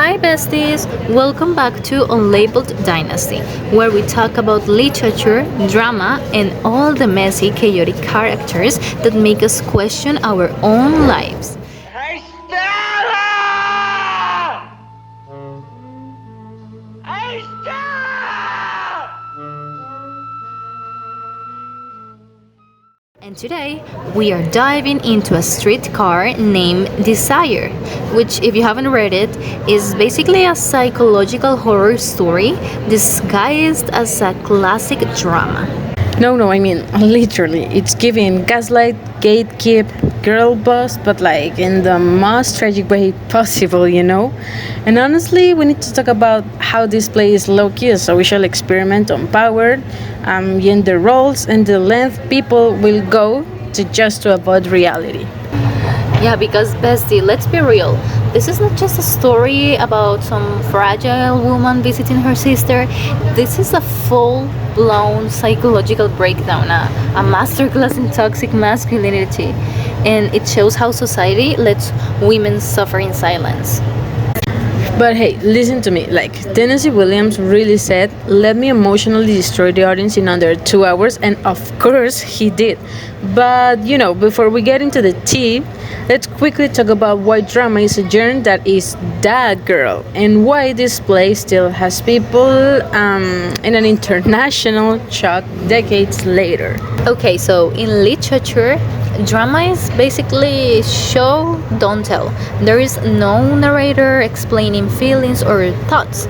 Hi, besties! Welcome back to Unlabeled Dynasty, where we talk about literature, drama, and all the messy, chaotic characters that make us question our own lives. Hey, Stella! Hey, Stella! And today, we are diving into a streetcar named Desire, which, if you haven't read it, is basically a psychological horror story disguised as a classic drama. No, I mean, literally. It's giving gaslight, gatekeep, girl boss, but like in the most tragic way possible, you know? And honestly, we need to talk about how this play is low key a social experiment on power, gender roles, and the length people will go to avoid reality. Yeah, because bestie, let's be real. This is not just a story about some fragile woman visiting her sister. This is a full-blown psychological breakdown, a masterclass in toxic masculinity, and it shows how society lets women suffer in silence. But hey, listen to me. Like, Tennessee Williams really said, let me emotionally destroy the audience in under 2 hours, and of course he did. But, before we get into the tea, let's quickly talk about why drama is a genre that is that girl, and why this play still has people in an international shock decades later. Okay, so in literature, drama is basically show, don't tell. There is no narrator explaining feelings or thoughts.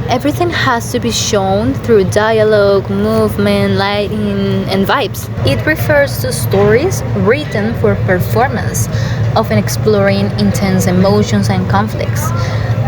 Everything has to be shown through dialogue, movement, lighting, and vibes. It refers to stories written for performance, often exploring intense emotions and conflicts.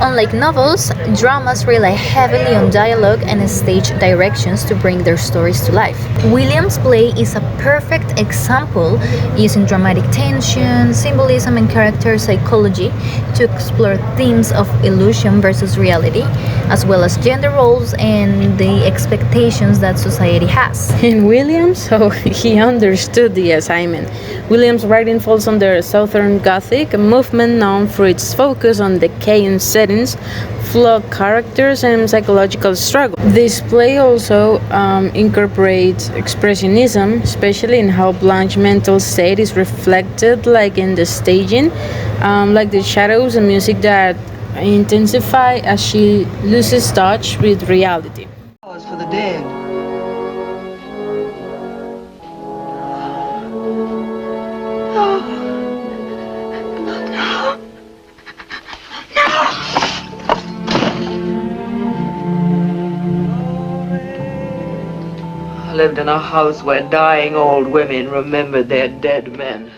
Unlike novels, dramas rely heavily on dialogue and stage directions to bring their stories to life. Williams' play is a perfect example, using dramatic tension, symbolism, and character psychology to explore themes of illusion versus reality, as well as gender roles and the expectations that society has. And Williams, he understood the assignment. Williams' writing falls under Southern Gothic, a movement known for its focus on decay and settings, flawed characters, and psychological struggle. This play also incorporates expressionism, especially in how Blanche's mental state is reflected, like in the staging, like the shadows and music that intensify as she loses touch with reality. Flowers for the dead. I lived in a house where dying old women remembered their dead men.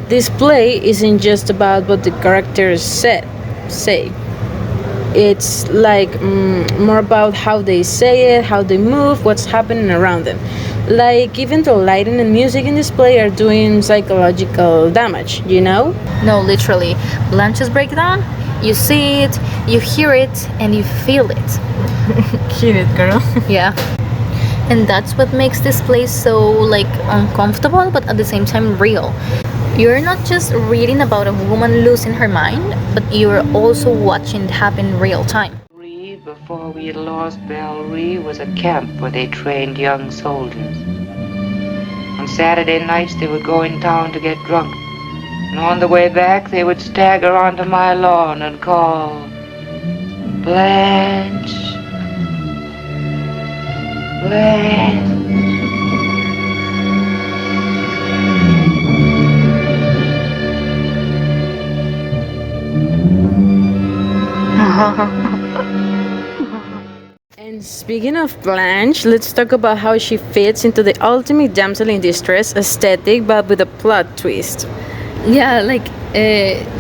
This play isn't just about what the characters say. It's like more about how they say it, how they move, what's happening around them. Like even the lighting and music in this play are doing psychological damage, you know? No, literally. Blanche's breakdown, you see it, you hear it, and you feel it. Get it, girl. Yeah. And that's what makes this place so uncomfortable but at the same time real. You're not just reading about a woman losing her mind, but you're also watching it happen in real time. Before we had lost Bellry was a camp where they trained young soldiers. On Saturday nights they would go in town to get drunk, and on the way back they would stagger onto my lawn and call, Blanche, Blanche. And speaking of Blanche, let's talk about how she fits into the ultimate damsel in distress aesthetic, but with a plot twist. Yeah,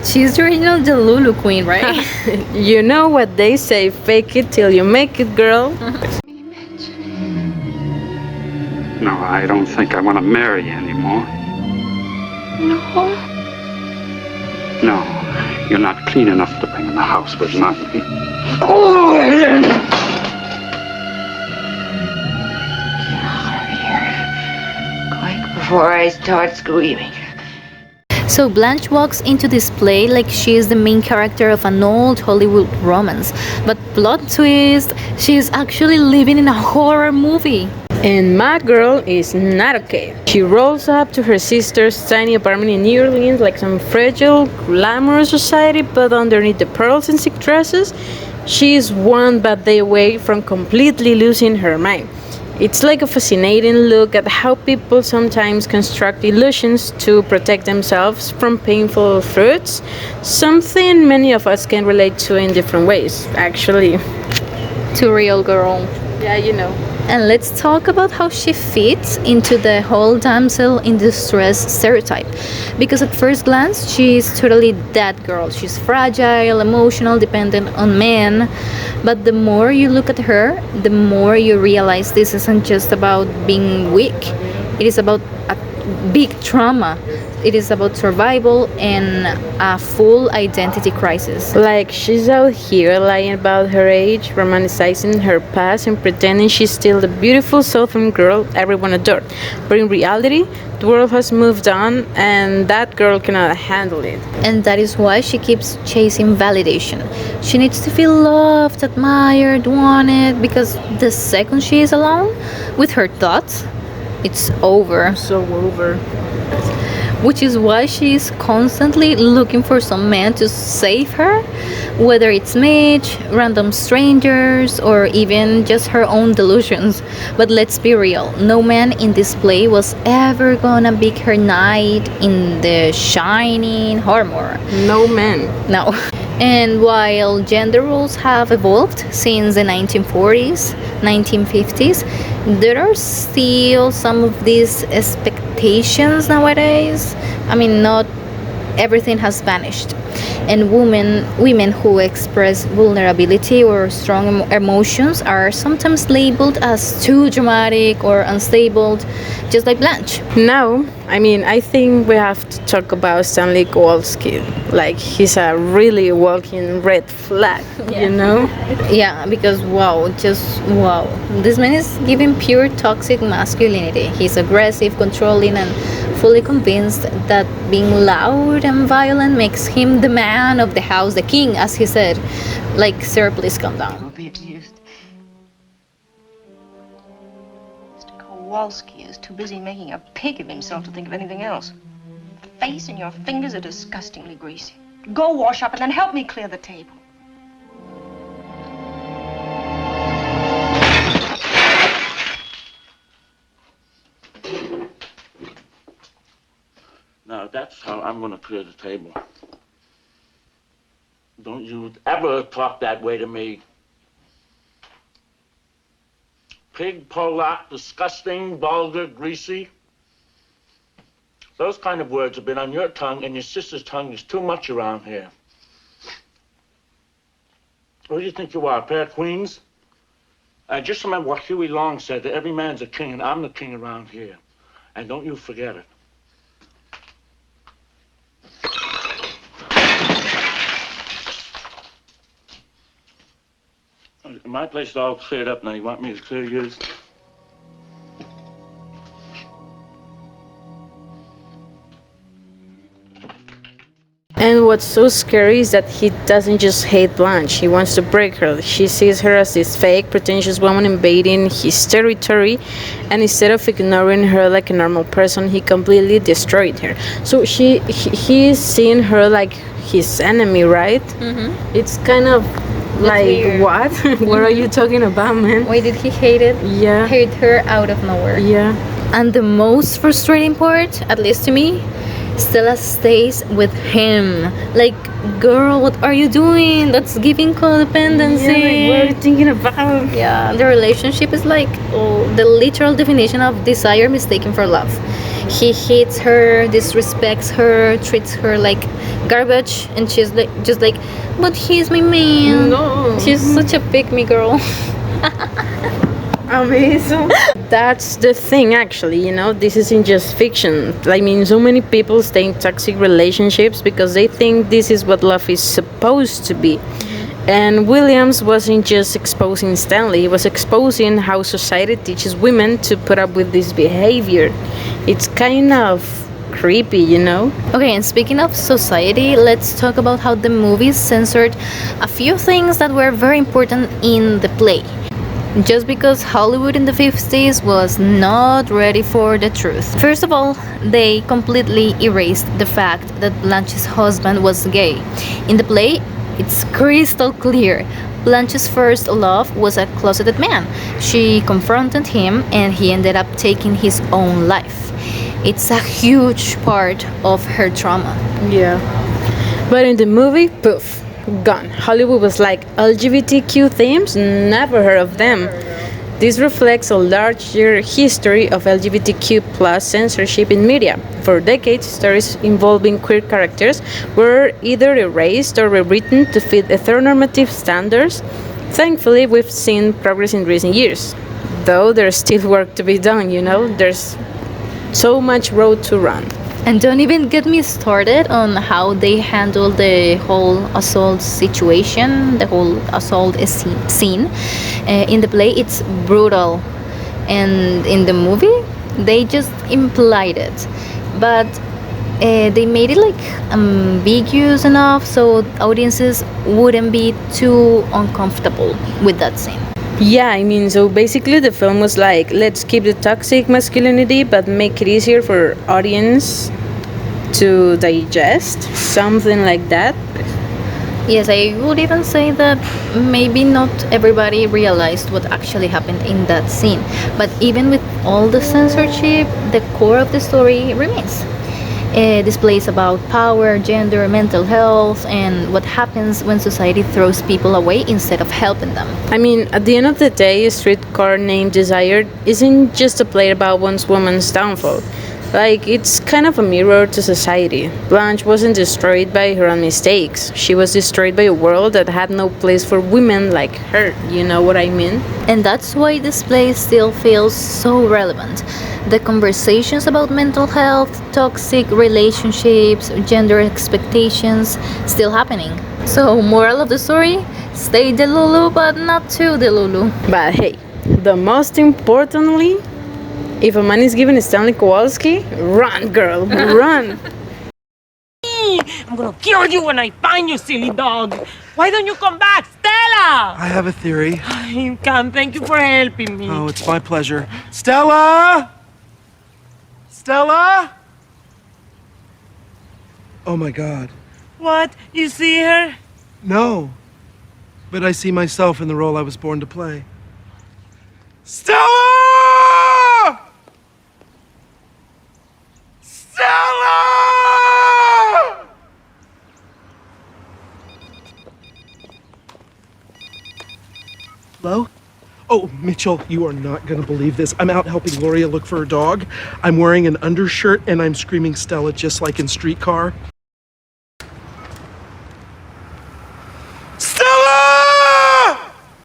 she's the original Delulu queen, right? You know what they say, fake it till you make it, girl. No, I don't think I want to marry you anymore. No. No, you're not clean enough to bring in the house with me. Oh, Ellen! Get out of here. Quick before I start screaming. So Blanche walks into this play like she is the main character of an old Hollywood romance. But plot twist, she is actually living in a horror movie. And my girl is not okay. She rolls up to her sister's tiny apartment in New Orleans like some fragile, glamorous society, but underneath the pearls and silk dresses, she is one bad day away from completely losing her mind. It's like a fascinating look at how people sometimes construct illusions to protect themselves from painful truths, something many of us can relate to in different ways, actually. Too real, girl. Yeah, you know. And let's talk about how she fits into the whole damsel in distress stereotype. Because at first glance, she's totally that girl. She's fragile, emotional, dependent on men. But the more you look at her, the more you realize this isn't just about being weak. It is about a big trauma. It is about survival and a full identity crisis. Like she's out here lying about her age, romanticizing her past, and pretending she's still the beautiful Southern girl everyone adored. But in reality, the world has moved on, and that girl cannot handle it. And that is why she keeps chasing validation. She needs to feel loved, admired, wanted, because the second she is alone with her thoughts, it's over. So over. Which is why she's constantly looking for some man to save her, whether it's Mitch, random strangers, or even just her own delusions. But let's be real, no man in this play was ever gonna be her knight in the shining armor. No man. No. And while gender roles have evolved since the 1940s, 1950s, there are still some of these expectations nowadays. I mean, not everything has vanished. And women who express vulnerability or strong emotions are sometimes labeled as too dramatic or unstable, just like Blanche. Now, I think we have to talk about Stanley Kowalski. Like, he's a really walking red flag, you know? Yeah, because wow, just wow. This man is giving pure toxic masculinity. He's aggressive, controlling, and fully convinced that being loud and violent makes him the man of the house, the king, as he said. Like, sir, please calm down. Will be abused. Mr. Kowalski is too busy making a pig of himself to think of anything else. The face and your fingers are disgustingly greasy. Go wash up and then help me clear the table. Now, that's how I'm going to clear the table. Don't you ever talk that way to me. Pig, Polak, disgusting, vulgar, greasy. Those kind of words have been on your tongue, and your sister's tongue is too much around here. What do you think you are, a pair of queens? Just remember what Huey Long said, that every man's a king, and I'm the king around here. And don't you forget it. My place is all cleared up now. You want me to clear yours? And what's so scary is that he doesn't just hate Blanche, he wants to break her. She sees her as this fake, pretentious woman invading his territory, and instead of ignoring her like a normal person, he completely destroyed her. So he is seeing her like his enemy, right? Mm-hmm. It's kind of like, weird. What? What are you talking about, man? Why did he hate it? Yeah. Hate her out of nowhere. Yeah. And the most frustrating part, at least to me, Stella stays with him. Like, girl, what are you doing? That's giving codependency. Yeah, like, what are you thinking about? Yeah, the relationship is like the literal definition of desire mistaken for love. He hates her, disrespects her, treats her like garbage, and she's like, just like, but he's my man. No. She's such a pick me girl. Amazing. That's the thing, actually, this isn't just fiction. So many people stay in toxic relationships because they think this is what love is supposed to be. And Williams wasn't just exposing Stanley, he was exposing how society teaches women to put up with this behavior. It's kind of creepy, you know? Okay, and speaking of society, let's talk about how the movies censored a few things that were very important in the play. Just because Hollywood in the 50s was not ready for the truth. First of all, they completely erased the fact that Blanche's husband was gay. In the play, it's crystal clear. Blanche's first love was a closeted man. She confronted him and he ended up taking his own life. It's a huge part of her trauma. Yeah. But in the movie, poof, gone. Hollywood was like, LGBTQ themes? Never heard of them. This reflects a larger history of LGBTQ plus censorship in media. For decades, stories involving queer characters were either erased or rewritten to fit heteronormative standards. Thankfully, we've seen progress in recent years. Though there's still work to be done, you know? There's so much road to run. And don't even get me started on how they handle the whole assault situation, the whole assault scene. In the play, it's brutal. And in the movie, they just implied it. But they made it like ambiguous enough so audiences wouldn't be too uncomfortable with that scene. Yeah, I mean, so basically the film was like, let's keep the toxic masculinity, but make it easier for audience to digest, something like that. Yes, I would even say that maybe not everybody realized what actually happened in that scene. But even with all the censorship, the core of the story remains. Displays about power, gender, mental health, and what happens when society throws people away instead of helping them. I mean, at the end of the day, Streetcar named Desire isn't just a play about one woman's downfall. Like, it's kind of a mirror to society. Blanche wasn't destroyed by her own mistakes. She was destroyed by a world that had no place for women like her. You know what I mean? And that's why this play still feels so relevant. The conversations about mental health, toxic relationships, gender expectations still happening. So, moral of the story, stay Delulu, but not too Delulu. But hey, the most importantly, if a man is given Stanley Kowalski, run, girl, run. I'm gonna kill you when I find you, silly dog. Why don't you come back, Stella? I have a theory. You can. Thank you for helping me. Oh, it's my pleasure. Stella! Stella! Oh my God. What? You see her? No. But I see myself in the role I was born to play. Stella! Stella! Hello? Oh, Mitchell, you are not gonna believe this. I'm out helping Gloria look for her dog. I'm wearing an undershirt and I'm screaming Stella just like in Streetcar.